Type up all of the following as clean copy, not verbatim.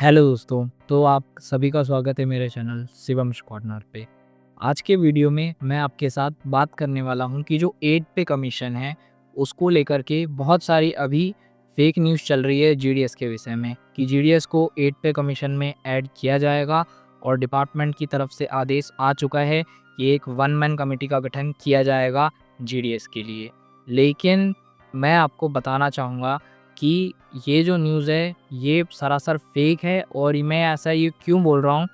Hello दोस्तों, तो आप सभी का स्वागत है मेरे चैनल शिवम्स कॉर्नर पे। आज के वीडियो में मैं आपके साथ बात करने वाला हूं कि जो 8 पे कमीशन है, उसको लेकर के बहुत सारी अभी फेक न्यूज़ चल रही है जीडीएस के विषय में कि जीडीएस को 8 पे कमीशन में ऐड किया जाएगा और डिपार्टमेंट की तरफ से आदेश आ चुका है कि एक वन मैन कमेटी का गठन किया जाएगा जीडीएस के लिए। लेकिन मैं आपको बताना चाहूँगा कि ये जो न्यूज़ है ये सरासर फेक है और मैं ऐसा ये क्यों बोल रहा हूँ,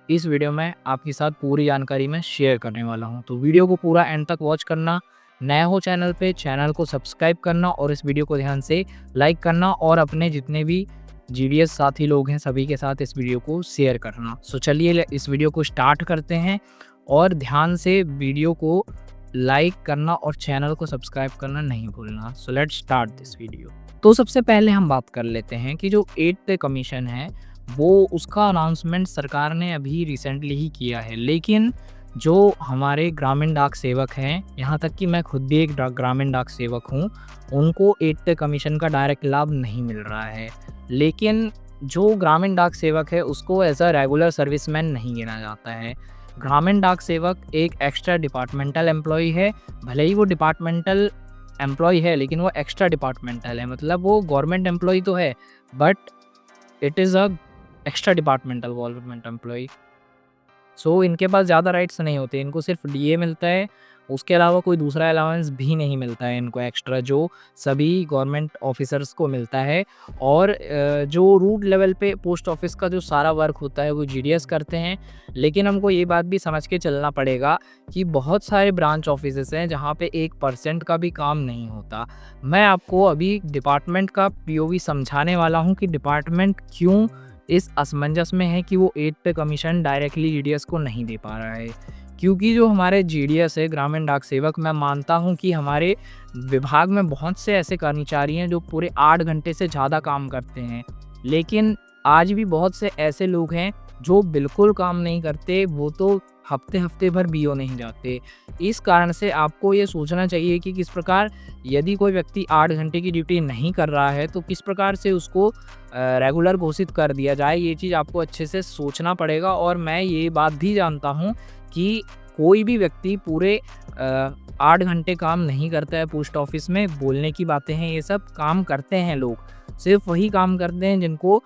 इस वीडियो में आपके साथ पूरी जानकारी मैं शेयर करने वाला हूँ। तो वीडियो को पूरा एंड तक वॉच करना, नया हो चैनल पे चैनल को सब्सक्राइब करना और इस वीडियो को ध्यान से लाइक करना और अपने जितने भी जीडीएस साथी लोग हैं सभी के साथ इस वीडियो को शेयर करना। सो चलिए इस वीडियो को स्टार्ट करते हैं और ध्यान से वीडियो को लाइक करना और चैनल को सब्सक्राइब करना नहीं भूलना। So let's start this video. तो सबसे पहले हम बात कर लेते हैं कि जो 8 पे कमीशन है वो उसका अनाउंसमेंट सरकार ने अभी रिसेंटली ही किया है। लेकिन जो हमारे ग्रामीण डाक सेवक हैं, यहाँ तक कि मैं खुद भी एक ग्रामीण डाक सेवक हूँ, उनको 8 पे कमीशन का डायरेक्ट लाभ नहीं मिल रहा है। लेकिन जो ग्रामीण डाक सेवक है उसको एज अ रेगुलर सर्विसमैन नहीं गिना जाता है। ग्रामीण डाक सेवक एक एक्स्ट्रा डिपार्टमेंटल एम्प्लॉय है। भले ही वो डिपार्टमेंटल एम्प्लॉय है लेकिन वो एक्स्ट्रा डिपार्टमेंटल है, मतलब वो गवर्नमेंट एम्प्लॉय तो है but it is a extra departmental government employee. So इनके पास ज़्यादा राइट्स नहीं होते, इनको सिर्फ डीए मिलता है, उसके अलावा कोई दूसरा अलाउंस भी नहीं मिलता है इनको एक्स्ट्रा जो सभी गवर्नमेंट ऑफिसर्स को मिलता है। और जो रूट लेवल पे पोस्ट ऑफिस का जो सारा वर्क होता है वो जीडीएस करते हैं। लेकिन हमको ये बात भी समझ के चलना पड़ेगा कि बहुत सारे ब्रांच ऑफिसेस हैं जहाँ पे 1% का भी काम नहीं होता। मैं आपको अभी डिपार्टमेंट का पीओवी समझाने वाला हूँ कि डिपार्टमेंट क्यों इस असमंजस में है कि वो 8 पे कमीशन डायरेक्टली जीडीएस को नहीं दे पा रहा है। क्योंकि जो हमारे जीडीएस है ग्रामीण डाक सेवक, मैं मानता हूँ कि हमारे विभाग में बहुत से ऐसे कर्मचारी हैं जो पूरे 8 घंटे से ज़्यादा काम करते हैं। लेकिन आज भी बहुत से ऐसे लोग हैं जो बिल्कुल काम नहीं करते, वो तो हफ्ते भर बीओ नहीं जाते। इस कारण से आपको ये सोचना चाहिए कि किस प्रकार यदि कोई व्यक्ति 8 घंटे की ड्यूटी नहीं कर रहा है तो किस प्रकार से उसको रेगुलर घोषित कर दिया जाए, ये चीज़ आपको अच्छे से सोचना पड़ेगा। और मैं ये बात भी जानता हूँ कि कोई भी व्यक्ति पूरे 8 घंटे काम नहीं करता है पोस्ट ऑफिस में, बोलने की बातें हैं, ये सब काम करते हैं लोग। सिर्फ वही काम करते हैं जिनको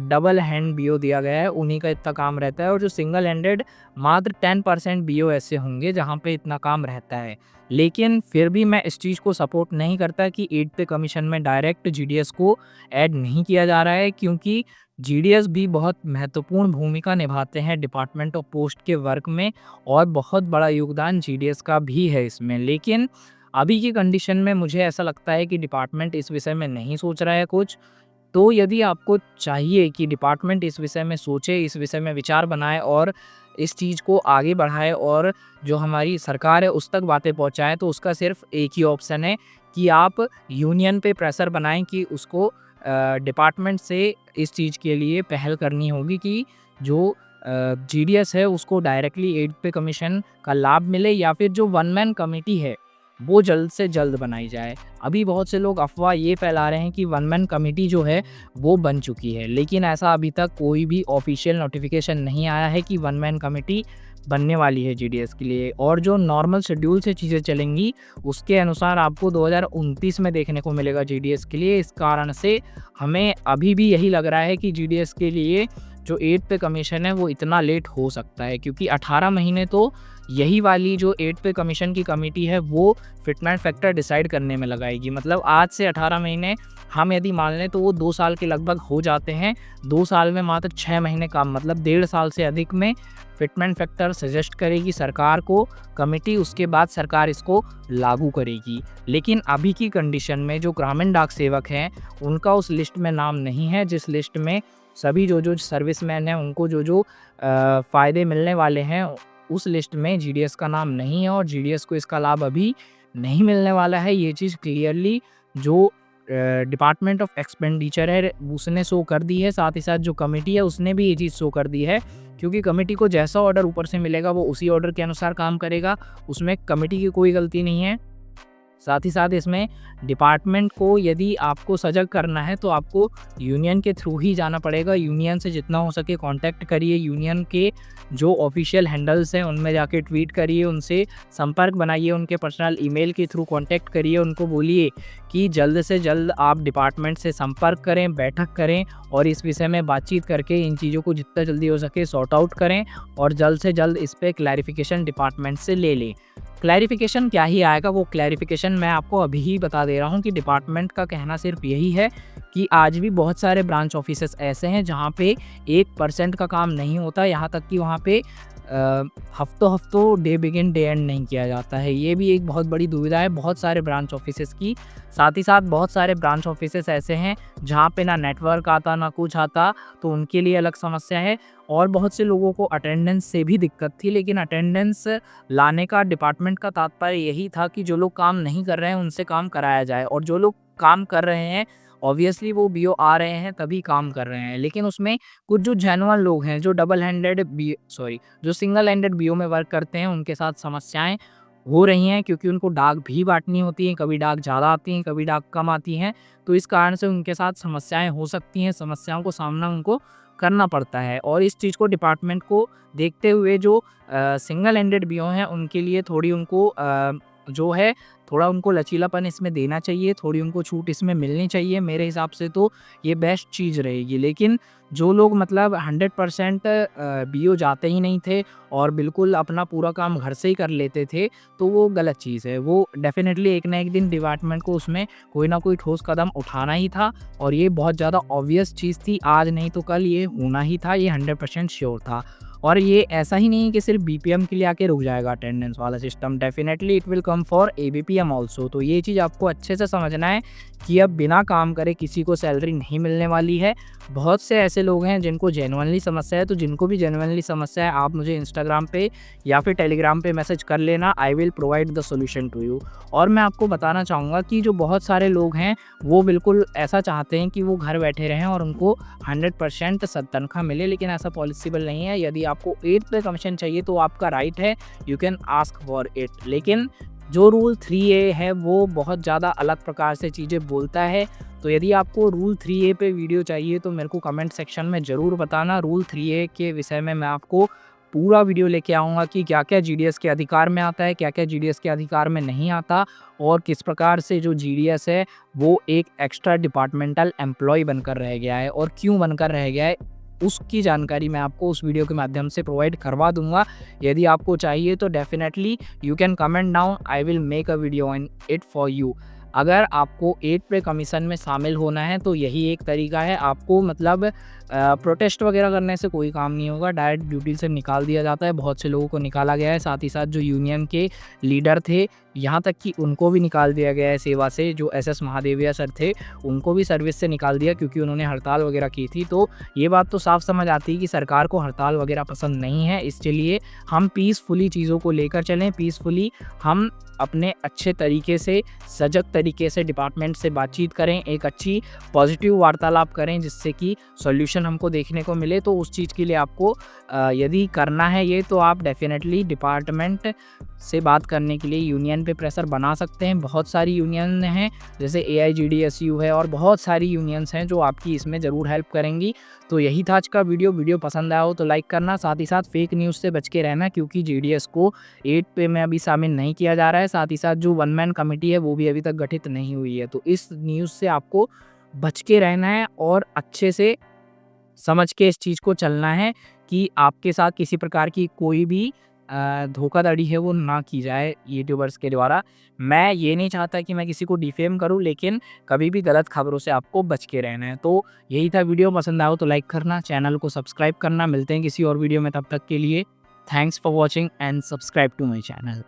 डबल हैंड बीओ दिया गया है, उन्हीं का इतना काम रहता है। और जो सिंगल हैंडेड मात्र 10% बीओ ऐसे होंगे जहाँ पे इतना काम रहता है। लेकिन फिर भी मैं इस चीज़ को सपोर्ट नहीं करता कि 8 पे कमीशन में डायरेक्ट जीडीएस को ऐड नहीं किया जा रहा है, क्योंकि जीडीएस भी बहुत महत्वपूर्ण भूमिका निभाते हैं डिपार्टमेंट ऑफ पोस्ट के वर्क में और बहुत बड़ा योगदान जीडीएस का भी है इसमें। लेकिन अभी की कंडीशन में मुझे ऐसा लगता है कि डिपार्टमेंट इस विषय में नहीं सोच रहा है कुछ। तो यदि आपको चाहिए कि डिपार्टमेंट इस विषय में सोचे, इस विषय में विचार बनाए और इस चीज़ को आगे बढ़ाए और जो हमारी सरकार है उस तक बातें पहुँचाएँ, तो उसका सिर्फ एक ही ऑप्शन है कि आप यूनियन पे प्रेशर बनाएँ कि उसको डिपार्टमेंट से इस चीज़ के लिए पहल करनी होगी कि जो जीडीएस है उसको डायरेक्टली 8 पे कमीशन का लाभ मिले, या फिर जो वन मैन कमेटी है वो जल्द से जल्द बनाई जाए। अभी बहुत से लोग अफ़वाह ये फैला रहे हैं कि वन मैन कमेटी जो है वो बन चुकी है, लेकिन ऐसा अभी तक कोई भी ऑफिशियल नोटिफिकेशन नहीं आया है कि वन मैन कमेटी बनने वाली है जीडीएस के लिए। और जो नॉर्मल शेड्यूल से चीज़ें चलेंगी उसके अनुसार आपको 2029 में देखने को मिलेगा जीडीएस के लिए। इस कारण से हमें अभी भी यही लग रहा है कि जीडीएस के लिए जो 8 पे कमीशन है वो इतना लेट हो सकता है, क्योंकि 18 महीने तो यही वाली जो 8 पे कमीशन की कमेटी है वो फिटमेंट फैक्टर डिसाइड करने में लगाएगी। मतलब आज से 18 महीने हम यदि मान लें तो वो 2 साल के लगभग हो जाते हैं। 2 साल में मात्र 6 महीने काम, मतलब 1.5 साल से अधिक में फिटमेंट फैक्टर सजेस्ट करेगी सरकार को कमेटी, उसके बाद सरकार इसको लागू करेगी। लेकिन अभी की कंडीशन में जो ग्रामीण डाक सेवक हैं उनका उस लिस्ट में नाम नहीं है, जिस लिस्ट में सभी जो सर्विसमैन हैं उनको जो फ़ायदे मिलने वाले हैं उस लिस्ट में जीडीएस का नाम नहीं है और जीडीएस को इसका लाभ अभी नहीं मिलने वाला है। ये चीज़ क्लियरली जो डिपार्टमेंट ऑफ एक्सपेंडिचर है उसने शो कर दी है, साथ ही साथ जो कमेटी है उसने भी ये चीज़ शो कर दी है, क्योंकि कमेटी को जैसा ऑर्डर ऊपर से मिलेगा वो उसी ऑर्डर के अनुसार काम करेगा, उसमें कमेटी की कोई गलती नहीं है। साथ ही साथ इसमें डिपार्टमेंट को यदि आपको सजग करना है तो आपको यूनियन के थ्रू ही जाना पड़ेगा। यूनियन से जितना हो सके कांटेक्ट करिए, यूनियन के जो ऑफिशियल हैंडल्स हैं उनमें जाके ट्वीट करिए, उनसे संपर्क बनाइए, उनके पर्सनल ईमेल के थ्रू कांटेक्ट करिए, उनको बोलिए कि जल्द से जल्द आप डिपार्टमेंट से संपर्क करें, बैठक करें और इस विषय में बातचीत करके इन चीज़ों को जितना जल्दी हो सके सॉर्ट आउट करें और जल्द से जल्द इस पे क्लैरिफिकेशन डिपार्टमेंट से ले लें। क्लैरिफिकेशन क्या ही आएगा, वो क्लैरिफिकेशन मैं आपको अभी ही बता दे रहा हूँ कि डिपार्टमेंट का कहना सिर्फ यही है कि आज भी बहुत सारे ब्रांच ऑफिसेस ऐसे हैं जहाँ पे 1% का काम नहीं होता, यहाँ तक कि वहाँ पे हफ्तों हफ्तों डे बिगिन डे एंड नहीं किया जाता है। ये भी एक बहुत बड़ी दुविधा है बहुत सारे ब्रांच ऑफिसेस की। साथ ही साथ बहुत सारे ब्रांच ऑफिसेस ऐसे हैं जहाँ पे ना नेटवर्क आता ना कुछ आता, तो उनके लिए अलग समस्या है। और बहुत से लोगों को अटेंडेंस से भी दिक्कत थी, लेकिन अटेंडेंस लाने का डिपार्टमेंट का तात्पर्य यही था कि जो लोग काम नहीं कर रहे हैं उनसे काम कराया जाए, और जो लोग काम कर रहे हैं ऑब्वियसली वो बीओ आ रहे हैं तभी काम कर रहे हैं। लेकिन उसमें कुछ जो जेन्युइन लोग हैं, जो जो सिंगल हैंडेड बीओ में वर्क करते हैं, उनके साथ समस्याएं हो रही हैं क्योंकि उनको डाक भी बांटनी होती हैं, कभी डाक ज़्यादा आती हैं, कभी डाक कम आती हैं, तो इस कारण से उनके साथ समस्याएं हो सकती हैं, समस्याओं को सामना उनको करना पड़ता है। और इस चीज़ को डिपार्टमेंट को देखते हुए जो सिंगल हैंडेड बीओ हैं उनके लिए थोड़ी उनको जो है थोड़ा उनको लचीलापन इसमें देना चाहिए, थोड़ी उनको छूट इसमें मिलनी चाहिए। मेरे हिसाब से तो ये बेस्ट चीज़ रहेगी। लेकिन जो लोग मतलब 100% बीओ जाते ही नहीं थे और बिल्कुल अपना पूरा काम घर से ही कर लेते थे, तो वो गलत चीज़ है। वो डेफ़िनेटली एक ना एक दिन डिपार्टमेंट को उसमें कोई ना कोई ठोस कदम उठाना ही था, और ये बहुत ज़्यादा ऑब्वियस चीज़ थी। आज नहीं तो कल ये होना ही था, ये 100% श्योर था। और ये ऐसा ही नहीं है कि सिर्फ बीपीएम के लिए आके रुक जाएगा अटेंडेंस वाला system, definitely it will come for ABPM also. तो ये चीज़ आपको अच्छे से समझना है कि अब बिना काम करे किसी को सैलरी नहीं मिलने वाली है। बहुत से ऐसे लोग हैं जिनको जेन्युइनली समस्या है, तो जिनको भी जेन्युइनली समस्या है आप मुझे इंस्टाग्राम पे या फिर टेलीग्राम पे मैसेज कर लेना, I will provide the solution to you. और मैं आपको बताना चाहूँगा कि जो बहुत सारे लोग हैं वो बिल्कुल ऐसा चाहते हैं कि वो घर बैठे रहें और उनको 100% तनख्वाह मिले, लेकिन ऐसा पॉसिबल नहीं है। यदि आपको 8 पे कमीशन चाहिए तो आपका राइट है, you can ask for it. लेकिन जो रूल 3A है वो बहुत ज़्यादा अलग प्रकार से चीज़ें बोलता है। तो यदि आपको रूल 3A पे वीडियो चाहिए तो मेरे को कमेंट सेक्शन में ज़रूर बताना। रूल 3A के विषय में मैं आपको पूरा वीडियो लेके आऊँगा कि क्या-क्या जीडीएस के अधिकार में आता है, क्या-क्या जीडीएस के अधिकार में नहीं आता, और किस प्रकार से जो जीडीएस है वो एक एक्स्ट्रा डिपार्टमेंटल एम्प्लॉय बनकर रह गया है और क्यों बनकर रह गया है, उसकी जानकारी मैं आपको उस वीडियो के माध्यम से प्रोवाइड करवा दूँगा। यदि आपको चाहिए तो definitely you can comment down, I will make a video on it for you. अगर आपको 8 पे कमीशन में शामिल होना है तो यही एक तरीका है। आपको मतलब प्रोटेस्ट वगैरह करने से कोई काम नहीं होगा, डायरेक्ट ड्यूटी से निकाल दिया जाता है। बहुत से लोगों को निकाला गया है, साथ ही साथ जो यूनियन के लीडर थे यहाँ तक कि उनको भी निकाल दिया गया है सेवा से। जो एसएस महादेविया सर थे उनको भी सर्विस से निकाल दिया क्योंकि उन्होंने हड़ताल वगैरह की थी। तो ये बात तो साफ समझ आती है कि सरकार को हड़ताल वगैरह पसंद नहीं है, इसलिए हम पीसफुली चीज़ों को लेकर चलें, पीसफुली हम अपने अच्छे तरीके से, सजग तरीके से डिपार्टमेंट से बातचीत करें, एक अच्छी पॉजिटिव वार्तालाप करें जिससे कि सॉल्यूशन हमको देखने को मिले। तो उस चीज़ के लिए आपको यदि करना है ये, तो आप डेफिनेटली डिपार्टमेंट से बात करने के लिए यूनियन पे प्रेशर बना सकते हैं। बहुत सारी यूनियन हैं जैसे AIGDSU है और बहुत सारी यूनियंस हैं जो आपकी इसमें ज़रूर हेल्प करेंगी। तो यही था आज का वीडियो पसंद आया हो तो लाइक करना, साथ ही साथ फेक न्यूज़ से बच के रहना क्योंकि जीडीएस को 8 पे में अभी शामिल नहीं किया जा रहा है। साथ ही साथ जो वन मैन कमेटी है वो भी अभी तक गठित नहीं हुई है। तो इस न्यूज़ से आपको बच के रहना है और अच्छे से समझ के इस चीज़ को चलना है कि आपके साथ किसी प्रकार की कोई भी धोखाधड़ी है वो ना की जाए यूट्यूबर्स के द्वारा। मैं ये नहीं चाहता कि मैं किसी को डिफेम करूं, लेकिन कभी भी गलत खबरों से आपको बच के रहना है। तो यही था वीडियो, पसंद आया हो तो लाइक करना, चैनल को सब्सक्राइब करना। मिलते हैं किसी और वीडियो में, तब तक के लिए thanks for watching and subscribe to my channel.